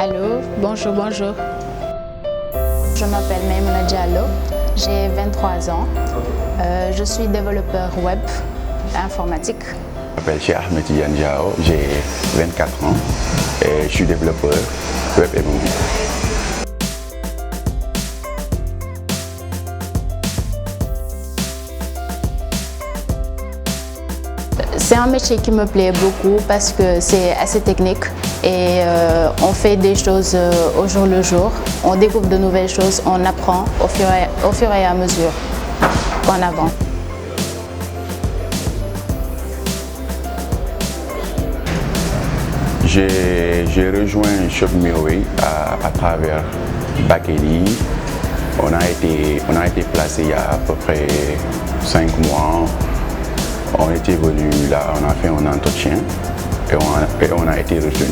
Allô, bonjour, bonjour. Je m'appelle Maïmouna Diallo, j'ai 23 ans. Je suis développeur web informatique. Je m'appelle Cheikh Ahmed Tidiane Diao, j'ai 24 ans et je suis développeur web et mobile. C'est un métier qui me plaît beaucoup parce que c'est assez technique et on fait des choses au jour le jour. On découvre de nouvelles choses, on apprend au fur et à mesure qu'on avance. J'ai rejoint Shop Mioway à travers Bakeli. On a été placé il y a à peu près 5 mois. On était venu là, on a fait un entretien et on a été retenu.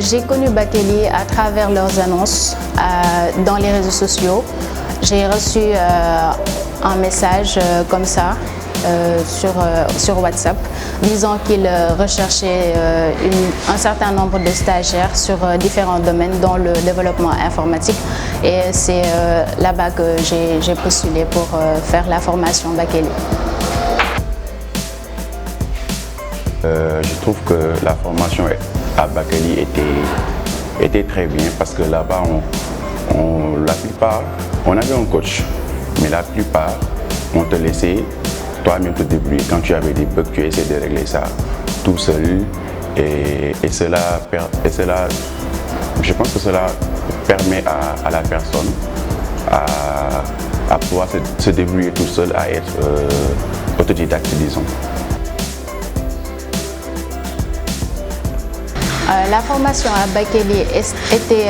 J'ai connu Bakeli à travers leurs annonces dans les réseaux sociaux. J'ai reçu un message comme ça sur WhatsApp disant qu'ils recherchaient un certain nombre de stagiaires sur différents domaines dans le développement informatique et c'est là-bas que j'ai postulé pour faire la formation Bakeli. Je trouve que la formation à Bakeli était très bien parce que là-bas, la plupart, on avait un coach, mais la plupart, on te laissait toi-même te débrouiller. Quand tu avais des bugs, tu essaies de régler ça tout seul et cela, je pense que cela permet à la personne à pouvoir se débrouiller tout seul, à être autodidacte, disons. La formation à Bakeli était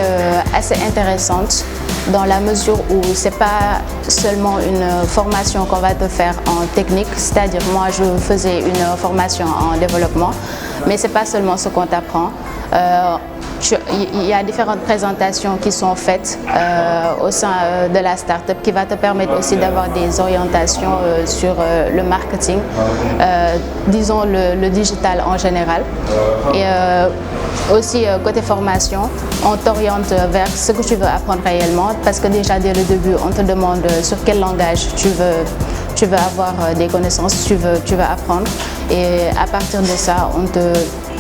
assez intéressante dans la mesure où ce n'est pas seulement une formation qu'on va te faire en technique, c'est-à-dire moi je faisais une formation en développement, mais ce n'est pas seulement ce qu'on t'apprend. Il y a différentes présentations qui sont faites au sein de la start-up qui va te permettre aussi d'avoir des orientations sur le marketing, disons le digital en général. Et aussi côté formation, on t'oriente vers ce que tu veux apprendre réellement parce que déjà dès le début, on te demande sur quel langage tu veux avoir des connaissances, tu veux apprendre. Et à partir de ça,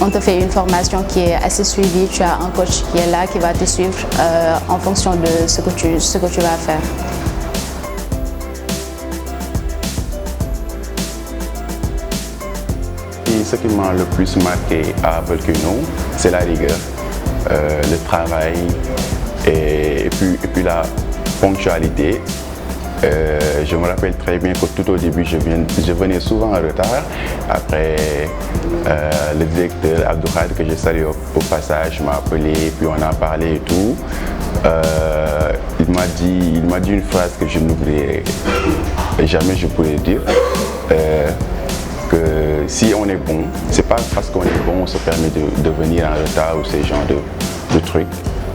on te fait une formation qui est assez suivie. Tu as un coach qui est là, qui va te suivre en fonction de ce que tu vas faire. Ce qui m'a le plus marqué à Volcano, c'est la rigueur, le travail et puis la ponctualité. Je me rappelle très bien que tout au début, je venais souvent en retard. Après, le directeur Abdoukhad, que je salue au passage, m'a appelé, puis on a parlé et tout. Il m'a dit une phrase que je n'oublierai jamais, je pourrais dire. Que si on est bon, c'est pas parce qu'on est bon on se permet de venir en retard ou ces genres de trucs.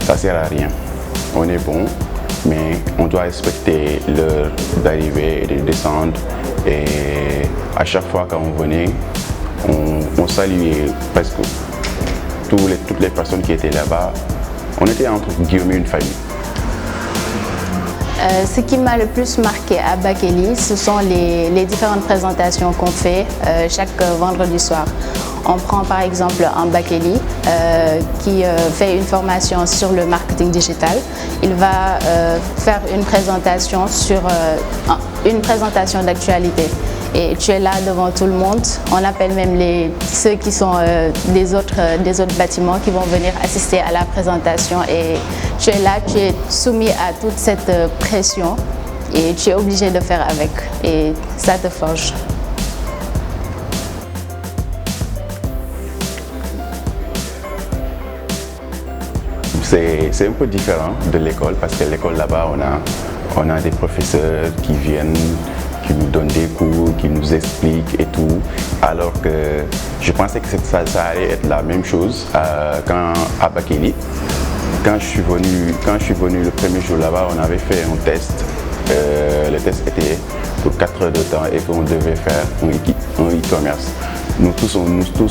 Ça sert à rien. On est bon, mais on doit respecter l'heure d'arrivée et de descendre. Et à chaque fois quand on venait, on saluait presque toutes les personnes qui étaient là-bas. On était entre guillemets une famille. Ce qui m'a le plus marqué à Bakeli, ce sont les différentes présentations qu'on fait chaque vendredi soir. On prend par exemple un Bakeli qui fait une formation sur le marketing digital. Il va faire une présentation d'actualité. Et tu es là devant tout le monde. On appelle même ceux qui sont des autres bâtiments qui vont venir assister à la présentation. Et tu es là, tu es soumis à toute cette pression et tu es obligé de faire avec. Et ça te forge. C'est un peu différent de l'école parce que l'école là-bas, on a des professeurs qui viennent, qui nous donnent des cours, qui nous expliquent et tout. Alors que je pensais que ça allait être la même chose à Bakeli. Quand je suis venu le premier jour là-bas, on avait fait un test le test était pour 4 heures de temps et qu'on devait faire un e-commerce. Nous tous,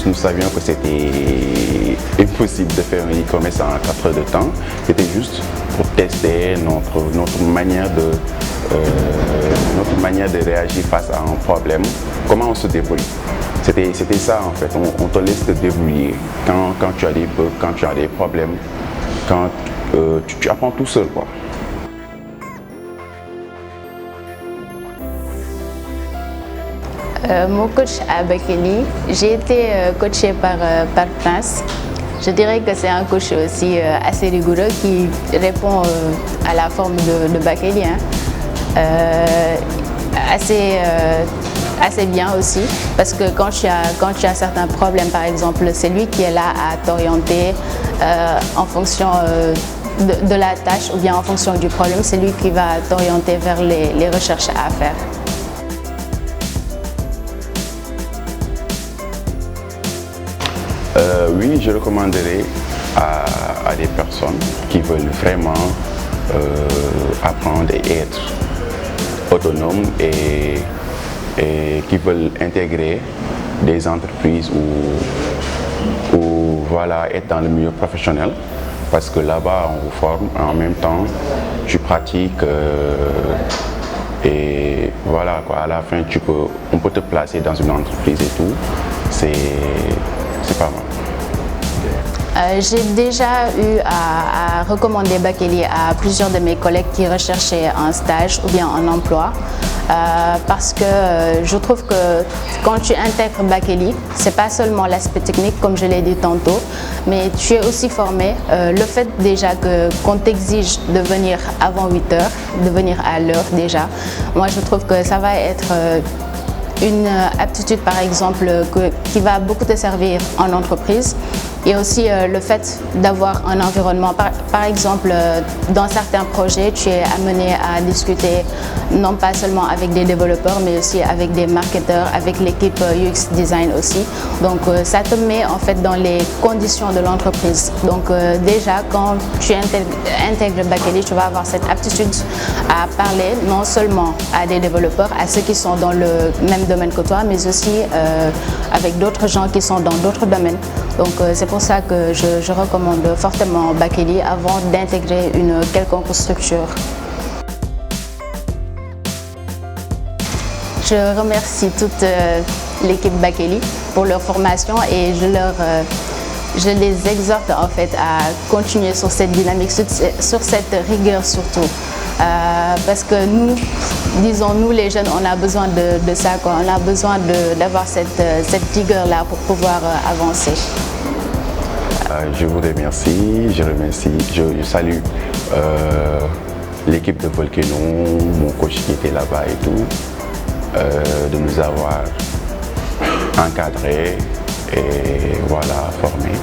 nous savions que c'était impossible de faire un e-commerce en 4 heures de temps. C'était juste pour tester notre manière de réagir face à un problème, comment on se débrouille. C'était ça en fait, on te laisse te débrouiller quand tu as des bugs, quand tu as des problèmes, quand tu apprends tout seul, quoi. Mon coach à Bakely, j'ai été coachée par Prince. Je dirais que c'est un coach aussi assez rigoureux qui répond à la forme de Bakely, hein. Assez bien aussi, parce que quand tu as certains problèmes, par exemple, c'est lui qui est là à t'orienter en fonction de la tâche ou bien en fonction du problème, c'est lui qui va t'orienter vers les recherches à faire. Oui, je recommanderais à des personnes qui veulent vraiment apprendre et être autonomes et qui veulent intégrer des entreprises ou voilà, être dans le milieu professionnel, parce que là-bas on vous forme, en même temps tu pratiques et voilà quoi, à la fin on peut te placer dans une entreprise et tout, c'est pas mal. J'ai déjà eu à recommander Bakely à plusieurs de mes collègues qui recherchaient un stage ou bien un emploi, parce que je trouve que quand tu intègres Bakely, c'est pas seulement l'aspect technique comme je l'ai dit tantôt, mais tu es aussi formé. Le fait déjà qu'on t'exige de venir avant 8 heures, de venir à l'heure déjà, moi je trouve que ça va être une aptitude par exemple qui va beaucoup te servir en entreprise. Et aussi le fait d'avoir un environnement, par exemple dans certains projets, tu es amené à discuter non pas seulement avec des développeurs mais aussi avec des marketeurs, avec l'équipe UX Design aussi. Donc ça te met en fait dans les conditions de l'entreprise. Donc déjà quand tu intègres Bakely, tu vas avoir cette aptitude à parler non seulement à des développeurs, à ceux qui sont dans le même domaine que toi, mais aussi avec d'autres gens qui sont dans d'autres domaines. Donc c'est pour ça que je recommande fortement Bakely avant d'intégrer une quelconque structure. Je remercie toute l'équipe Bakely pour leur formation et je les exhorte en fait à continuer sur cette dynamique, sur cette rigueur surtout. Parce que nous, disons nous les jeunes, on a besoin de ça, quoi. On a besoin d'avoir cette rigueur-là pour pouvoir avancer. Je vous remercie, je salue l'équipe de Volcano, mon coach qui était là-bas et tout, de nous avoir encadrés et voilà, formés.